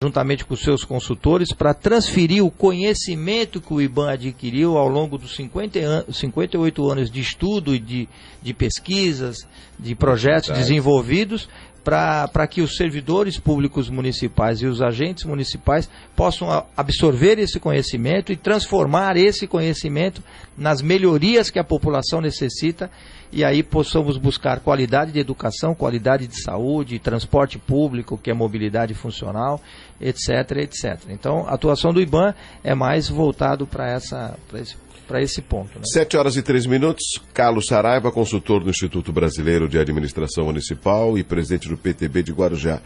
juntamente com os seus consultores, para transferir o conhecimento que o IBAN adquiriu ao longo dos 58 anos de estudo e de pesquisas, de projetos desenvolvidos, para que os servidores públicos municipais e os agentes municipais possam absorver esse conhecimento e transformar esse conhecimento nas melhorias que a população necessita, e aí possamos buscar qualidade de educação, qualidade de saúde, transporte público, que é mobilidade funcional, etc, etc. Então, a atuação do IBAN é mais voltado para esse ponto. Né? 7h03, Carlos Saraiva, consultor do Instituto Brasileiro de Administração Municipal e presidente do PTB de Guarujá.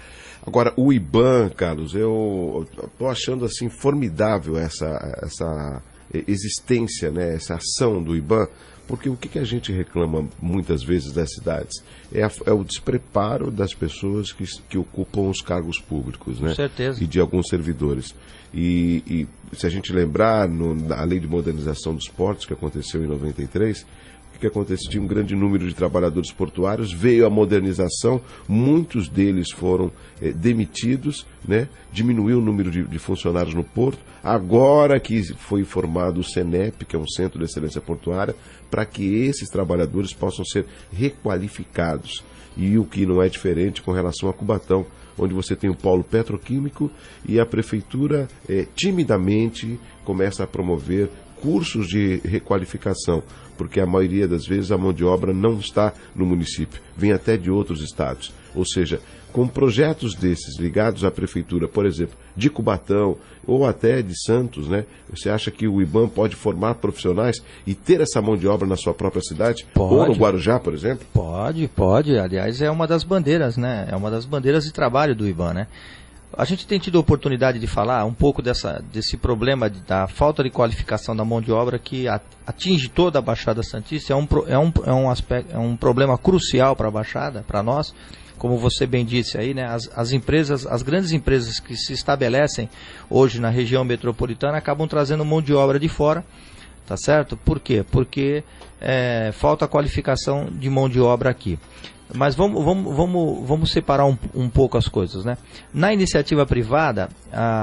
Agora, o IBAN, Carlos, eu estou achando assim formidável essa existência, né, essa ação do IBAN, porque o que a gente reclama muitas vezes das cidades é o despreparo das pessoas que ocupam os cargos públicos, né? Com certeza. E de alguns servidores. E se a gente lembrar, na Lei de Modernização dos Portos, que aconteceu em 93, o que aconteceu? Tinha um grande número de trabalhadores portuários, veio a modernização, muitos deles foram demitidos, né? Diminuiu o número de funcionários no porto. Agora que foi formado o CENEP, que é um Centro de Excelência Portuária, para que esses trabalhadores possam ser requalificados. E o que não é diferente com relação a Cubatão, onde você tem o polo petroquímico e a prefeitura timidamente começa a promover cursos de requalificação, porque a maioria das vezes a mão de obra não está no município, vem até de outros estados. Ou seja, com projetos desses ligados à prefeitura, por exemplo, de Cubatão ou até de Santos, né? Você acha que o IBAN pode formar profissionais e ter essa mão de obra na sua própria cidade? Pode. Ou no Guarujá, por exemplo? Pode. Aliás, é uma das bandeiras, né? É uma das bandeiras de trabalho do IBAN, né? A gente tem tido a oportunidade de falar um pouco desse problema da falta de qualificação da mão de obra que atinge toda a Baixada Santista. É um problema crucial para a Baixada, para nós. Como você bem disse aí, né, as grandes empresas que se estabelecem hoje na região metropolitana acabam trazendo mão de obra de fora, tá certo? Por quê? Porque falta qualificação de mão de obra aqui. Mas vamos separar um pouco as coisas, né? Na iniciativa privada,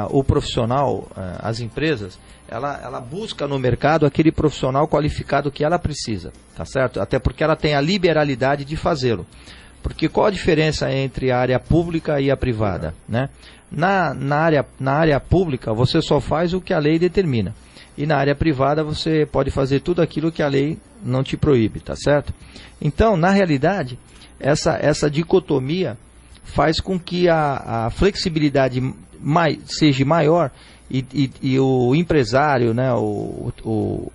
o profissional, as empresas, ela busca no mercado aquele profissional qualificado que ela precisa, tá certo? Até porque ela tem a liberalidade de fazê-lo. Porque qual a diferença entre a área pública e a privada, né? Na área pública, você só faz o que a lei determina. E na área privada, você pode fazer tudo aquilo que a lei não te proíbe, tá certo? Então, na realidade, essa dicotomia faz com que a flexibilidade seja maior e o empresário, né,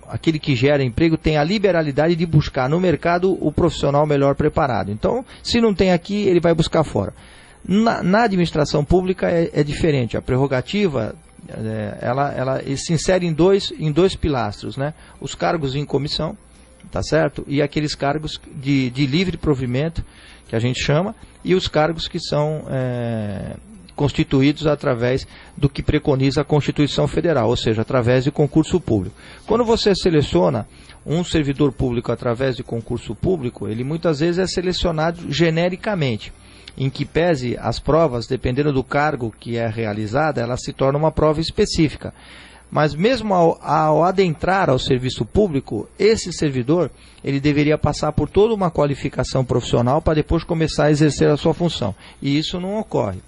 aquele que gera emprego, tem a liberalidade de buscar no mercado o profissional melhor preparado. Então, se não tem aqui, ele vai buscar fora. Na administração pública é diferente. A prerrogativa, ela se insere em dois pilastros, né? Os cargos em comissão, tá certo? E aqueles cargos de livre provimento, que a gente chama, e os cargos que são constituídos através do que preconiza a Constituição Federal, ou seja, através de concurso público. Quando você seleciona um servidor público através de concurso público, ele muitas vezes é selecionado genericamente, em que pese as provas, dependendo do cargo que é realizada, ela se torna uma prova específica. Mas mesmo ao adentrar ao serviço público, esse servidor, ele deveria passar por toda uma qualificação profissional para depois começar a exercer a sua função. E isso não ocorre.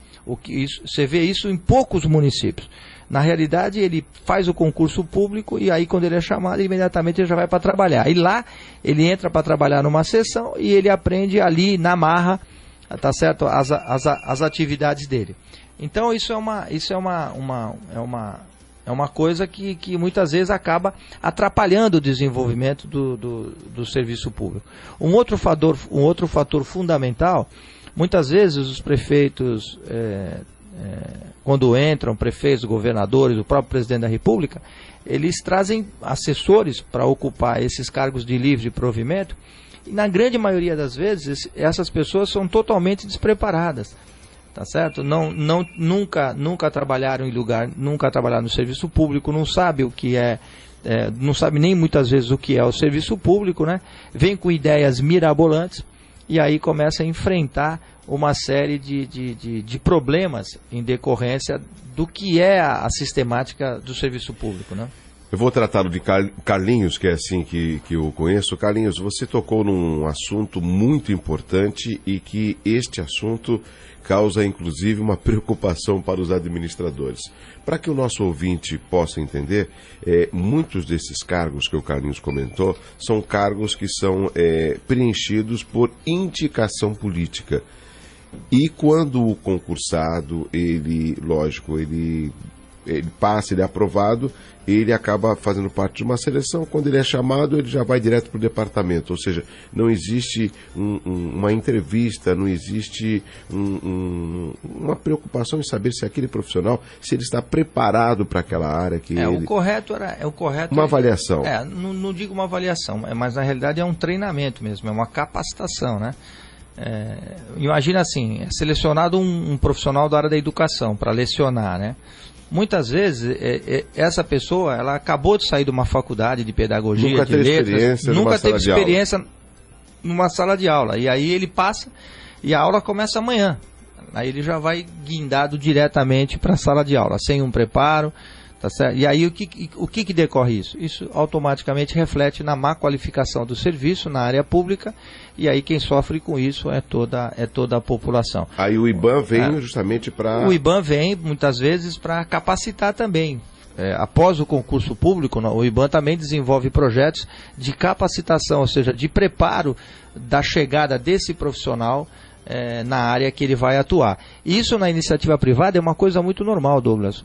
Você vê isso em poucos municípios. Na realidade, ele faz o concurso público e aí quando ele é chamado, imediatamente ele já vai para trabalhar. E lá, ele entra para trabalhar numa sessão e ele aprende ali na marra, tá certo, as atividades dele. Então, isso é uma coisa que muitas vezes acaba atrapalhando o desenvolvimento do serviço público. Um outro fator fundamental, muitas vezes os prefeitos, quando entram, prefeitos, governadores, o próprio presidente da República, eles trazem assessores para ocupar esses cargos de livre provimento, e na grande maioria das vezes, essas pessoas são totalmente despreparadas. Tá certo? Nunca trabalharam nunca trabalharam no serviço público, não sabe o que não sabe nem muitas vezes o que é o serviço público, né? Vem com ideias mirabolantes e aí começa a enfrentar uma série de problemas em decorrência do que é a sistemática do serviço público, né? Eu vou tratá-lo de Carlinhos, que é assim que eu conheço. Carlinhos, você tocou num assunto muito importante e que este assunto causa, inclusive, uma preocupação para os administradores. Para que o nosso ouvinte possa entender, muitos desses cargos que o Carlinhos comentou são cargos que são preenchidos por indicação política. E quando o concursado, ele passa, ele é aprovado, ele acaba fazendo parte de uma seleção. Quando ele é chamado, ele já vai direto para o departamento. Ou seja, não existe uma entrevista, não existe uma preocupação em saber se aquele profissional, se ele está preparado para aquela área que o correto uma avaliação. Não digo uma avaliação, mas na realidade é um treinamento mesmo, é uma capacitação, né? Imagina assim, é selecionado um profissional da área da educação para lecionar, né? Muitas vezes, essa pessoa, ela acabou de sair de uma faculdade de pedagogia, de letras, nunca teve experiência numa sala de aula. E aí ele passa e a aula começa amanhã. Aí ele já vai guindado diretamente para a sala de aula, sem um preparo. Tá certo? E aí o que decorre isso? Isso automaticamente reflete na má qualificação do serviço na área pública, e aí quem sofre com isso é toda a população. Aí o IBAN vem justamente para... O IBAN vem muitas vezes para capacitar também. Após o concurso público, o IBAN também desenvolve projetos de capacitação, ou seja, de preparo da chegada desse profissional na área que ele vai atuar. Isso na iniciativa privada é uma coisa muito normal, Douglas.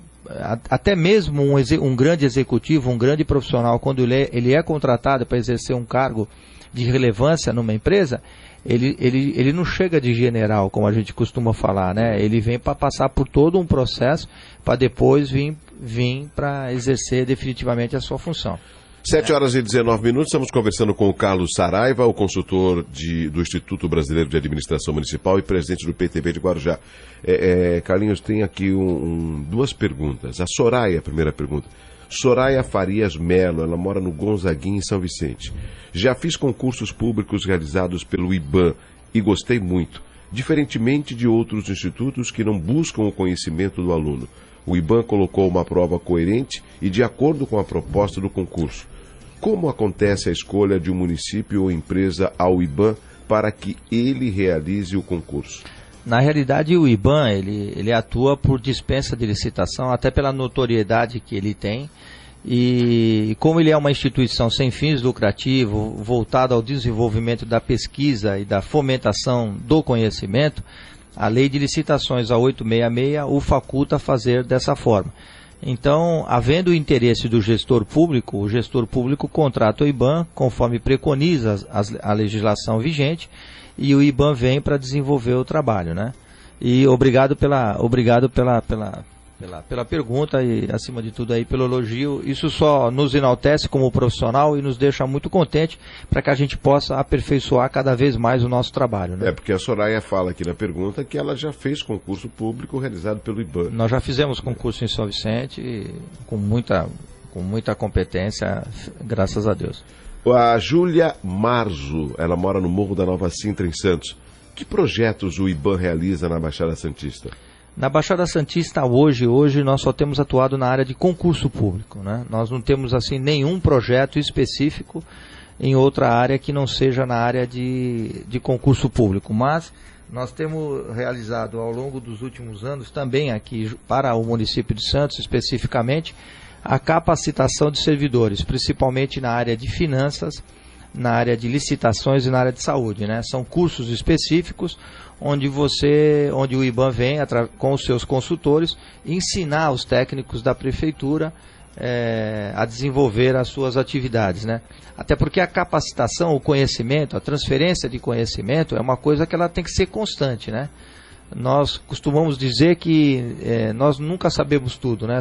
Até mesmo um grande executivo, um grande profissional, quando ele é contratado para exercer um cargo de relevância numa empresa, ele não chega de general, como a gente costuma falar, né? Ele vem para passar por todo um processo para depois vir para exercer definitivamente a sua função. 7h19, estamos conversando com o Carlos Saraiva, o consultor do Instituto Brasileiro de Administração Municipal e presidente do PTB de Guarujá. Carlinhos, tem aqui duas perguntas. A Soraya, a primeira pergunta. Soraya Farias Melo, ela mora no Gonzaguinha, em São Vicente. Já fiz concursos públicos realizados pelo IBAN e gostei muito, diferentemente de outros institutos que não buscam o conhecimento do aluno. O IBAN colocou uma prova coerente e de acordo com a proposta do concurso. Como acontece a escolha de um município ou empresa ao IBAN para que ele realize o concurso? Na realidade, o IBAN ele atua por dispensa de licitação, até pela notoriedade que ele tem. E como ele é uma instituição sem fins lucrativos, voltada ao desenvolvimento da pesquisa e da fomentação do conhecimento, a lei de licitações, a 866, o faculta a fazer dessa forma. Então, havendo o interesse do gestor público, o gestor público contrata o IBAN, conforme preconiza a legislação vigente, e o IBAN vem para desenvolver o trabalho, né? E obrigado pela pergunta e, acima de tudo, aí, pelo elogio. Isso só nos enaltece como profissional e nos deixa muito contente para que a gente possa aperfeiçoar cada vez mais o nosso trabalho, né? Porque a Soraya fala aqui na pergunta que ela já fez concurso público realizado pelo IBAN. Nós já fizemos concurso em São Vicente com muita competência, graças a Deus. A Júlia Marzo, ela mora no Morro da Nova Sintra, em Santos. Que projetos o IBAN realiza na Baixada Santista? Na Baixada Santista, hoje nós só temos atuado na área de concurso público, né? Nós não temos assim nenhum projeto específico em outra área que não seja na área de concurso público, mas nós temos realizado ao longo dos últimos anos também aqui para o município de Santos especificamente a capacitação de servidores, principalmente na área de finanças, na área de licitações e na área de saúde, né? São cursos específicos onde o IBAN vem com os seus consultores ensinar os técnicos da prefeitura a desenvolver as suas atividades, né? Até porque a capacitação, o conhecimento, a transferência de conhecimento é uma coisa que ela tem que ser constante, né? Nós costumamos dizer que nós nunca sabemos tudo, né?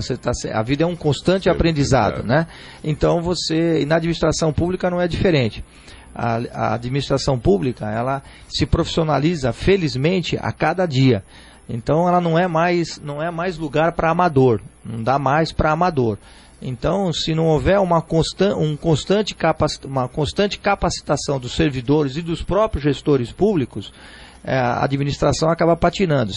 A vida é um constante aprendizado, né? Então e na administração pública não é diferente. A administração pública, ela se profissionaliza, felizmente, a cada dia. Então ela não é mais lugar para amador, não dá mais para amador. Então, se não houver uma constante capacitação dos servidores e dos próprios gestores públicos, a administração acaba patinando.